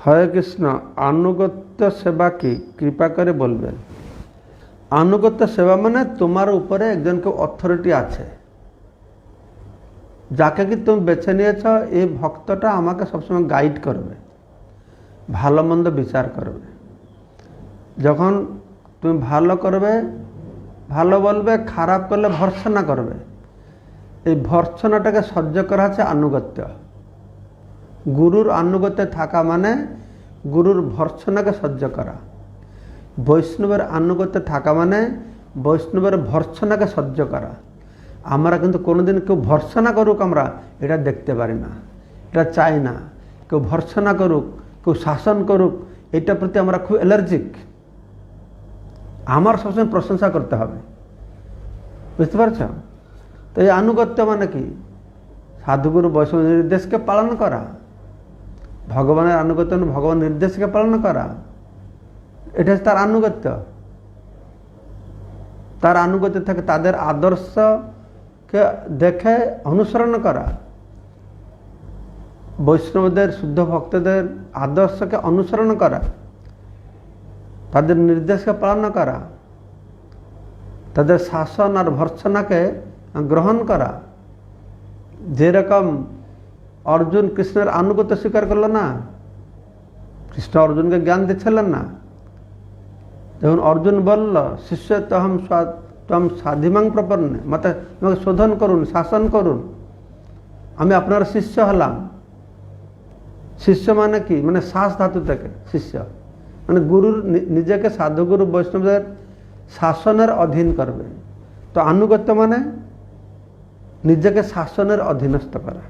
হরে কৃষ্ণ। আনুগত্য সেবা কি কৃপা করে বলবেন? আনুগত্য সেবা মানে তোমার উপরে একজন কেউ অথরিটি আছে, যাকে কি তুমি বেছে নিয়েছ, এই ভক্তটা আমাকে সবসময় গাইড করবে, ভালো মন্দ বিচার করবে। যখন তুমি ভালো করবে, ভালো বলবে, খারাপ করলে ভর্ৎসনা করবে। এই ভর্ৎসনাটাকে সহ্য করা হচ্ছে আনুগত্য। গুরুর আনুগত্যে থাকা মানে গুরুর ভর্ৎসনাকে সহ্য করা। বৈষ্ণবের আনুগত্যে থাকা মানে বৈষ্ণবের ভর্ৎসনাকে সহ্য করা। আমরা কিন্তু কোনোদিন কেউ ভর্ৎসনা করুক আমরা এটা দেখতে পারি না, এটা চাই না। কেউ ভর্ৎসনা করুক, কেউ শাসন করুক, এটার প্রতি আমরা খুব অ্যালার্জিক। আমার সবসময় প্রশংসা করতে হবে, বুঝতে পারছ? তো এই আনুগত্য মানে কি? সাধুগুরু বৈষ্ণব নির্দেশকে পালন করা। ভগবানের আনুগত্য মানে ভগবান নির্দেশকে পালন করা, এটা হচ্ছে তার আনুগত্য। তার আনুগত্য থাকে তাদের আদর্শকে দেখে অনুসরণ করা। বৈষ্ণবদের, শুদ্ধ ভক্তদের আদর্শকে অনুসরণ করা, তাদের নির্দেশকে পালন করা, তাদের শাসন আর ভর্ৎসনাকে গ্রহণ করা। যেরকম অর্জুন কৃষ্ণের আনুগত্য স্বীকার করলো না, কৃষ্ণ অর্জুনকে জ্ঞান দিচ্ছিলেন না। যখন অর্জুন বলল শিষ্য তহম সাধিমাং প্রপন্নে, মতে আমাকে শোধন করুন, শাসন করুন, আমি আপনার শিষ্য হলাম। শিষ্য মানে কি? মানে শ্বাস ধাতু থেকে শিষ্য, মানে গুরুর নিজেকে সাধুগুরু বৈষ্ণবদের শাসনের অধীন করবে। তো আনুগত্য মানে নিজেকে শাসনের অধীনস্থ করা।